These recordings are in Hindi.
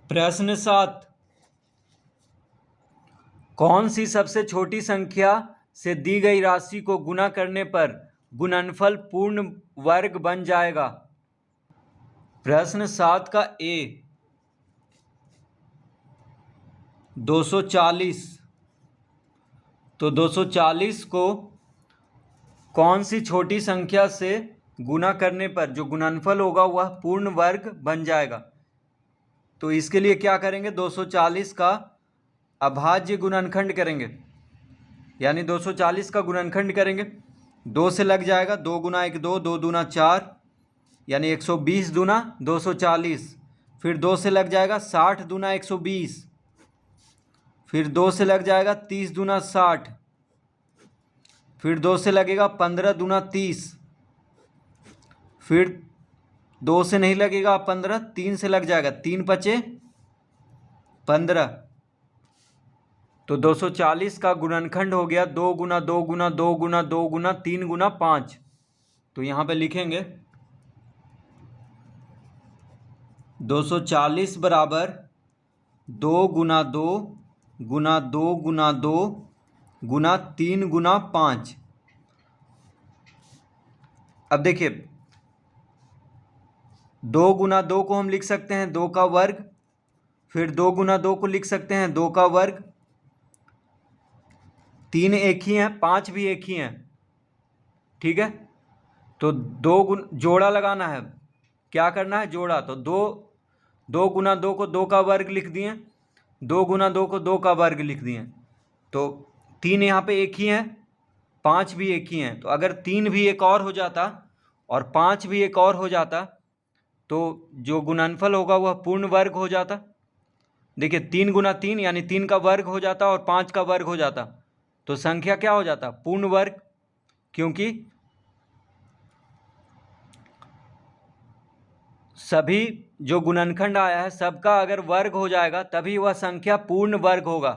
प्रश्न 7। कौन सी सबसे छोटी संख्या से दी गई राशि को गुणा करने पर गुणनफल पूर्ण वर्ग बन जाएगा? प्रश्न 7 का ए 240। तो 240 को कौन सी छोटी संख्या से गुणा करने पर जो गुणनफल होगा वह पूर्ण वर्ग बन जाएगा? तो इसके लिए क्या करेंगे, 240 का अभाज्य गुणनखंड करेंगे, यानी 240 का गुणनखंड करेंगे। 2 से लग जाएगा, 2 गुना 1 2, 2 दूना 4, यानी 120 दूना 240। फिर 2 से लग जाएगा 60 दूना 120। फिर 2 से लग जाएगा 30 दूना 60। फिर 2 से लगेगा 15 दूना 30। फिर 2 से नहीं लगेगा 15, 3 से लग जाएगा, 3 पचे 15। तो 240 का गुणनखंड हो गया 2 गुना 2 गुना 2 गुना 2 गुना 3 गुना 5। तो यहाँ पे लिखेंगे 240 बराबर 2 गुना 2 गुना 2 गुना 2 गुना 3 गुना 5। अब देखिए 2 गुना 2 को हम लिख सकते हैं 2 का वर्ग। फिर 2 गुना 2 को लिख सकते हैं 2 का वर्ग। 3 एक ही हैं, 5 भी एक ही हैं, ठीक है। तो जोड़ा लगाना है, क्या करना है, जोड़ा। तो 2 गुना 2 को 2 का वर्ग लिख दिए, 2 गुना 2 को 2 का वर्ग लिख दिए। तो 3 यहाँ पे एक ही हैं, 5 भी एक ही हैं। तो अगर 3 भी एक और हो जाता और 5 भी एक और हो जाता तो जो गुणनफल होगा वह पूर्ण वर्ग हो जाता। देखिए 3 गुना 3 यानी 3 का वर्ग हो जाता और 5 का वर्ग हो जाता। तो संख्या क्या हो जाता, पूर्ण वर्ग, क्योंकि सभी जो गुणनखंड आया है सबका अगर वर्ग हो जाएगा तभी वह संख्या पूर्ण वर्ग होगा।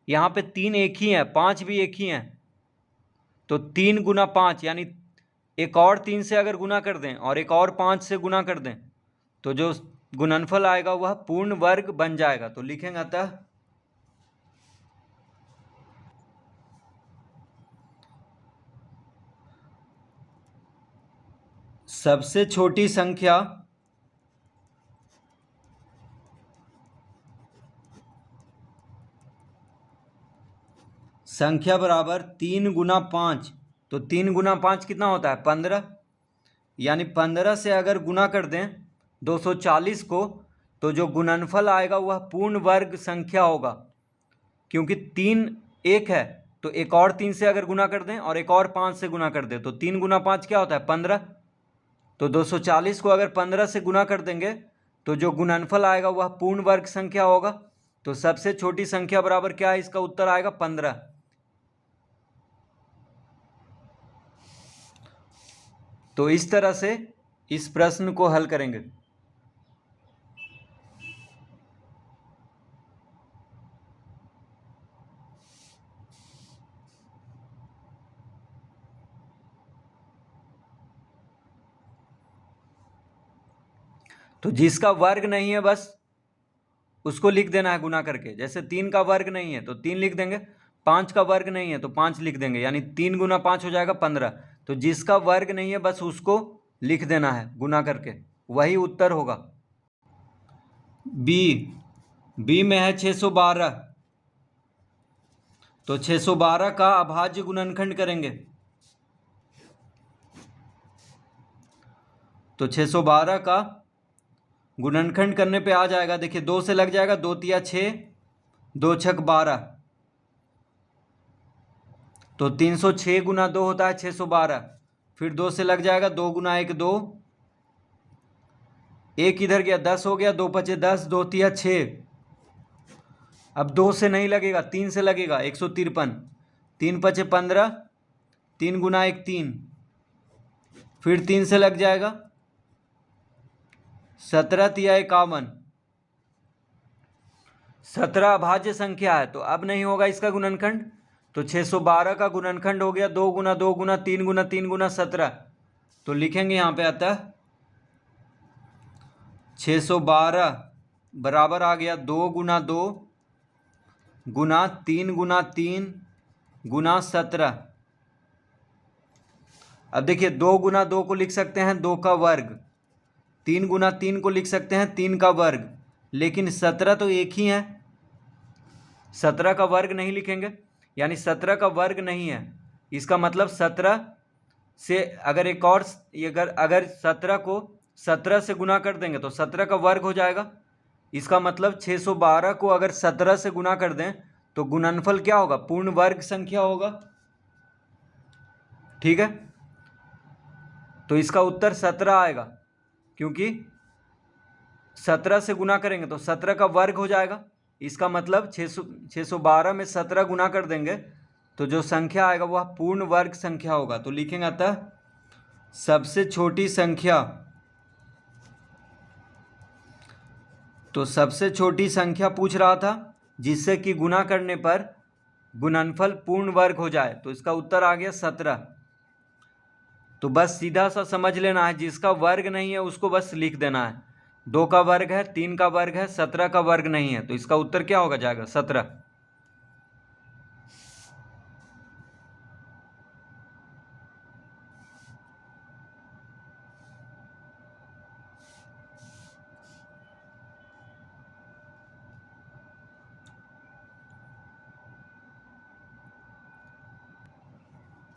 यहाँ पे 3 एक ही हैं, 5 भी एक ही हैं। तो 3 गुना 5 यानी एक और 3 से अगर गुना कर दें और एक और 5 से गुना कर दें तो जो गुणनफल आएगा वह पूर्ण वर्ग बन जाएगा। तो लिखेंगे अतः सबसे छोटी संख्या बराबर 3 गुना 5। तो 3 गुना 5 कितना होता है, 15। यानी 15 से अगर गुना कर दें 240 को तो जो गुणनफल आएगा वह पूर्ण वर्ग संख्या होगा। क्योंकि 3 एक है तो एक और 3 से अगर गुना कर दें और एक और 5 से गुना कर दें तो 3 गुना 5 क्या होता है, 15। तो 240 को अगर 15 से गुना कर देंगे तो जो गुणनफल आएगा वह पूर्ण वर्ग संख्या होगा। तो सबसे छोटी संख्या बराबर क्या है, इसका उत्तर आएगा 15। तो इस तरह से इस प्रश्न को हल करेंगे। तो जिसका वर्ग नहीं है बस उसको लिख देना है गुना करके। जैसे 3 का वर्ग नहीं है तो 3 लिख देंगे, 5 का वर्ग नहीं है तो 5 लिख देंगे, यानी 3 गुना 5 हो जाएगा 15। तो जिसका वर्ग नहीं है बस उसको लिख देना है गुना करके, वही उत्तर होगा। बी में है 612। तो 612 का अभाज्य गुणनखंड करेंगे। तो 612 का गुणनखंड करने पे आ जाएगा, देखिए 2 से लग जाएगा, 2 तिया 6, 2 छक 12। तो 306 गुना 2 होता है 612। फिर 2 से लग जाएगा, 2 गुना 1 2, एक इधर गया 10 हो गया, 2 पचे 10, 2 तिया 6। अब 2 से नहीं लगेगा, 3 से लगेगा, 153। 3 पचे 15, 3 गुना 1 3। फिर 3 से लग जाएगा, 17 तिया 51। 17 अभाज्य संख्या है तो अब नहीं होगा इसका गुणनखंड। तो 612 का गुणनखंड हो गया 2 गुना 2 गुना 3 गुना 3 गुना 17। तो लिखेंगे यहाँ पे अतः 612 बराबर आ गया 2 गुना 2 गुना 3 गुना 3 गुना 17। अब देखिए 2 गुना 2 को लिख सकते हैं 2 का वर्ग, 3 गुना 3 को लिख सकते हैं 3 का वर्ग, लेकिन 17 तो एक ही है, 17 का वर्ग नहीं लिखेंगे, यानी 17 का वर्ग नहीं है। इसका मतलब 17 से अगर एक और अगर 17 को 17 से गुना कर देंगे तो 17 का वर्ग हो जाएगा। इसका मतलब 612 को अगर 17 से गुना कर दें तो गुणनफल क्या होगा? पूर्ण वर्ग संख्या होगा। ठीक है, तो इसका उत्तर 17 आएगा, क्योंकि 17 से गुना करेंगे तो 17 का वर्ग हो जाएगा। इसका मतलब 612 में 17 गुना कर देंगे तो जो संख्या आएगा वह पूर्ण वर्ग संख्या होगा। तो लिखेंगे अतः सबसे छोटी संख्या, तो सबसे छोटी संख्या पूछ रहा था जिससे कि गुना करने पर गुणनफल पूर्ण वर्ग हो जाए, तो इसका उत्तर आ गया 17। तो बस सीधा सा समझ लेना है, जिसका वर्ग नहीं है उसको बस लिख देना है। 2 का वर्ग है, 3 का वर्ग है, 17 का वर्ग नहीं है, तो इसका उत्तर क्या होगा जाएगा? 17।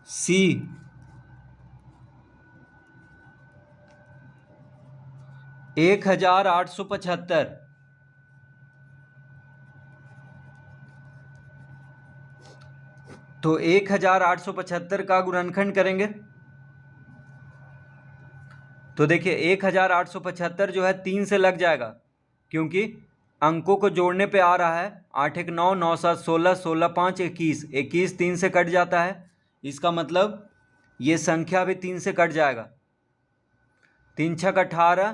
सी 1875। तो 1875 का गुणनखंड करेंगे तो देखिए 1875 जो है 3 से लग जाएगा, क्योंकि अंकों को जोड़ने पे आ रहा है 8 1 9 9 7 16 16 5 21, 21 3 से कट जाता है। इसका मतलब ये संख्या भी 3 से कट जाएगा। 3 छक 18,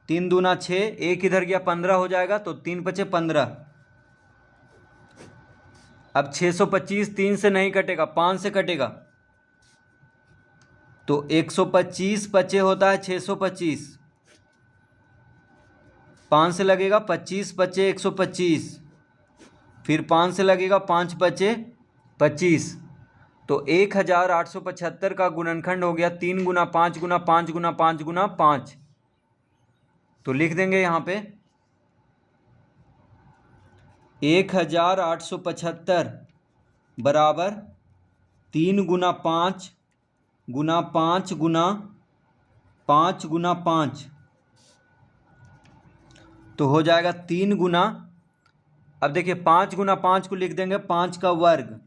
3 दूना 6, एक इधर गया 15 हो जाएगा, तो 3 पचे 15। अब 625 3 से नहीं कटेगा, 5 से कटेगा, तो 125 पचे होता है 625, 5 से लगेगा 25 पचे 125, फिर 5 से लगेगा 5 पचे 25, तो 1875 का गुणनखंड हो गया 3 गुना 5 गुना 5 गुना 5 गुना 5। तो लिख देंगे यहाँ पे 1875 बराबर 3 गुना 5 गुना 5 गुना 5 गुना 5, तो हो जाएगा 3 गुना, अब देखिए 5 गुना 5 को लिख देंगे 5 का वर्ग,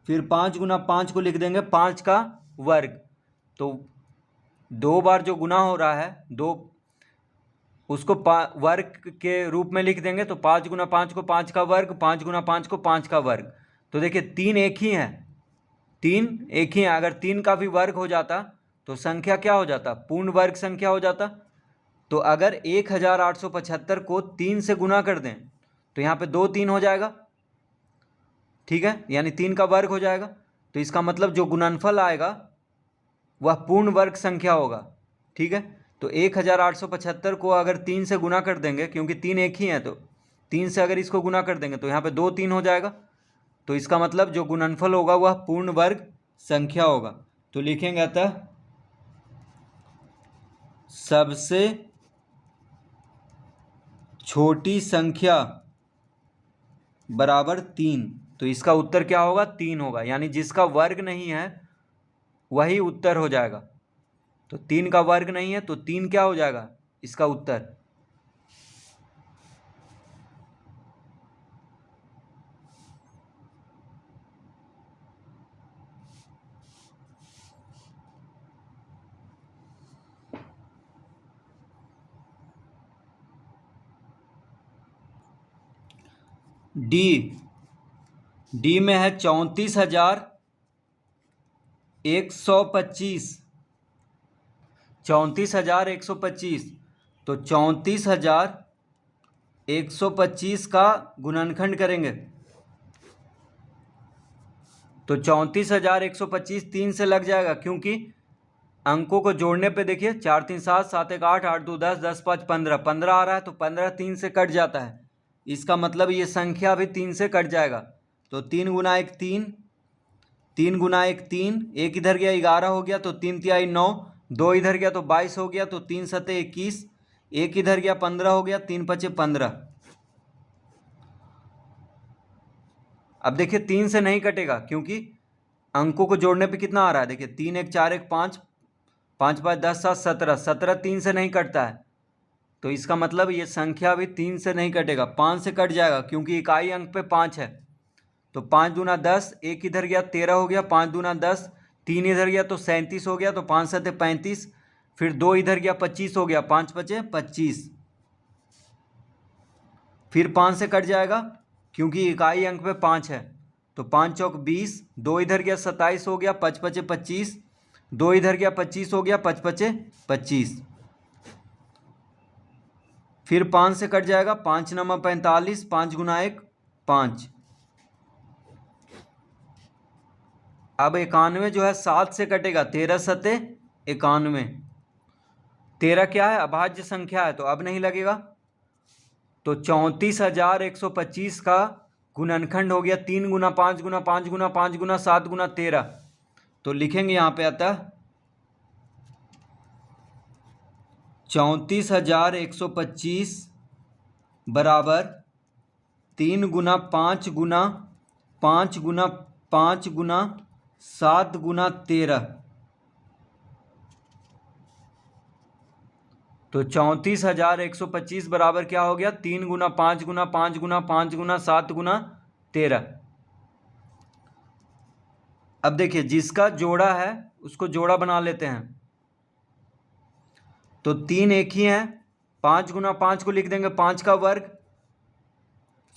फिर 5 गुना 5 को लिख देंगे 5 का वर्ग, तो 2 बार जो गुना हो रहा है 2 उसको वर्ग के रूप में लिख देंगे, तो 5 गुना 5 को 5 का वर्ग, 5 गुना 5 को 5 का वर्ग। तो देखिए 3 एक ही है, 3 एक ही है, अगर 3 का भी वर्ग हो जाता तो संख्या क्या हो जाता? पूर्ण वर्ग संख्या हो जाता। तो अगर 1875 को 3 से गुना कर दें तो यहाँ पे 2 3 हो जाएगा, ठीक है, यानी 3 का वर्ग हो जाएगा। तो इसका मतलब जो गुणनफल आएगा वह पूर्ण वर्ग संख्या होगा। ठीक है, तो 1875 को अगर 3 से गुना कर देंगे, क्योंकि 3 एक ही है, तो 3 से अगर इसको गुना कर देंगे तो यहाँ पे 2 3 हो जाएगा, तो इसका मतलब जो गुणनफल होगा वह पूर्ण वर्ग संख्या होगा। तो लिखेंगे अतः सबसे छोटी संख्या बराबर 3, तो इसका उत्तर क्या होगा? 3 होगा, यानी जिसका वर्ग नहीं है वही उत्तर हो जाएगा। तो 3 का वर्ग नहीं है तो 3 क्या हो जाएगा इसका उत्तर? डी में है 34,125, 34,125, तो 34,125 का गुणनखंड करेंगे तो 34,125 3 से लग जाएगा, क्योंकि अंकों को जोड़ने पे देखिए 4 3 7, 7 1 8, 8 2 10, 10 5 15, 15 आ रहा है तो 15 3 से कट जाता है। इसका मतलब ये संख्या भी 3 से कट जाएगा। तो 3 गुना 1 3, 3 गुना 1 3, एक इधर गया 11 हो गया तो 3 तिहाई 9, 2 इधर गया तो 22 हो गया तो 3 सते 21, एक इधर गया 15 हो गया, 3 पचे 15। अब देखिए 3 से नहीं कटेगा क्योंकि अंकों को जोड़ने पे कितना आ रहा है, देखिए 3 1 4 1 5, 5 5 10 7 17, 17 3 से नहीं कटता है। तो इसका मतलब ये संख्या भी 3 से नहीं कटेगा, 5 से कट जाएगा क्योंकि इकाई अंक पे 5 है। तो 5 दूना 10, एक इधर गया 13 हो गया, 5 दूना 10, 3 इधर गया तो 37 हो गया तो 5 सते 35, फिर 2 इधर गया 25 हो गया, 5 पचे 25, फिर 5 से कट जाएगा क्योंकि इकाई अंक पे 5 है। तो 5 चौक 20, 2 इधर गया 27 हो गया, 5 पचे 25, 2 इधर गया 25 हो गया, 5 पचे 25, फिर 5 से कट जाएगा, 5 नंबर 45, 5 गुना 1 5। अब 91 जो है 7 से कटेगा, 13 सते 91। 13 क्या है, अभाज्य संख्या है तो अब नहीं लगेगा। तो 34,125 का गुणनखंड हो गया 3 गुना 5 गुना 5 गुना 5 गुना 7 गुना 13। तो लिखेंगे यहाँ पे अतः 34,125 बराबर 3 गुना 5 गुना 5 गुना 5 गुना 7 गुना 13। तो 34,125 बराबर क्या हो गया, 3 गुना 5 गुना 5 गुना 5 गुना 7 गुना 13। अब देखिए जिसका जोड़ा है उसको जोड़ा बना लेते हैं। तो 3 एक ही है, 5 गुना 5 को लिख देंगे 5 का वर्ग,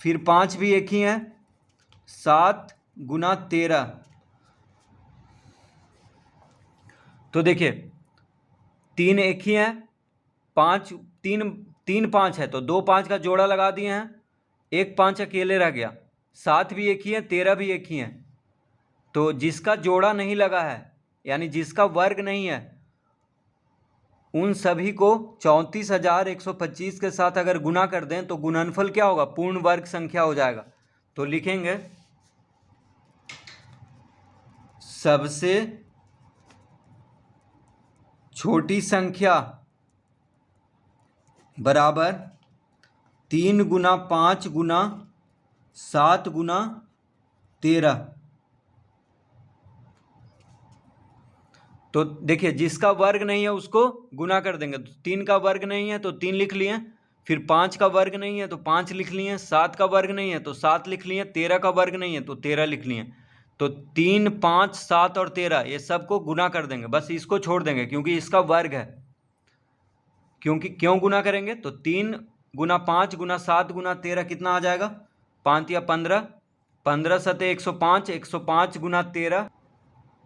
फिर 5 भी एक ही है, 7 गुना 13। तो देखिए 3 एक ही है, 5 3 5 है तो 2 5 का जोड़ा लगा दिए हैं, 1 5 अकेले रह गया, 7 भी एक ही है, 13 भी एक ही है। तो जिसका जोड़ा नहीं लगा है यानी जिसका वर्ग नहीं है उन सभी को 34,125 के साथ अगर गुना कर दें तो गुणनफल क्या होगा, पूर्ण वर्ग संख्या हो जाएगा। तो लिखेंगे सबसे छोटी संख्या बराबर 3 गुना 5 गुना 7 गुना 13। तो देखिए जिसका वर्ग नहीं है उसको गुना कर देंगे। तो 3 का वर्ग नहीं है तो 3 लिख लिए, फिर 5 का वर्ग नहीं है तो 5 लिख लिए, 7 का वर्ग नहीं है तो 7 लिख लिए, 13 का वर्ग नहीं है तो 13 लिख लिए। तो 3 5 7 और 13 ये सबको गुना कर देंगे, बस इसको छोड़ देंगे क्योंकि इसका वर्ग है। क्योंकि क्यों गुना करेंगे, तो 3 गुना 5 गुना 7 गुना 13 कितना आ जाएगा, 5 या 15, 15 सते 105, 105 गुना 13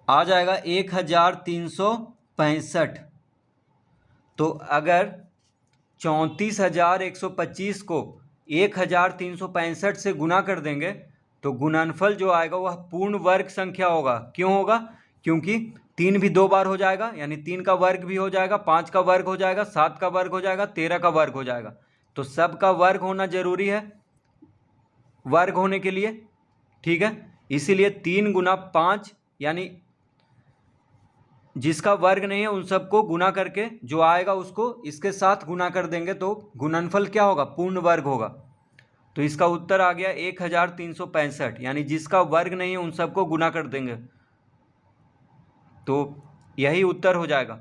आ जाएगा 1365। तो अगर 34,125 को 1365 से गुना कर देंगे तो गुणनफल जो आएगा वह पूर्ण वर्ग संख्या होगा। क्यों होगा, क्योंकि 3 भी 2 बार हो जाएगा यानी 3 का वर्ग भी हो जाएगा, 5 का वर्ग हो जाएगा, 7 का वर्ग हो जाएगा, 13 का वर्ग हो जाएगा। तो सब का वर्ग होना जरूरी है वर्ग होने के लिए, ठीक है। इसीलिए 3 गुना 5 यानी जिसका वर्ग नहीं है उन सबको गुना करके जो आएगा उसको इसके साथ गुना कर देंगे तो गुणनफल क्या होगा, पूर्ण वर्ग होगा। तो इसका उत्तर आ गया 1365, यानी जिसका वर्ग नहीं है उन सबको गुना कर देंगे तो यही उत्तर हो जाएगा।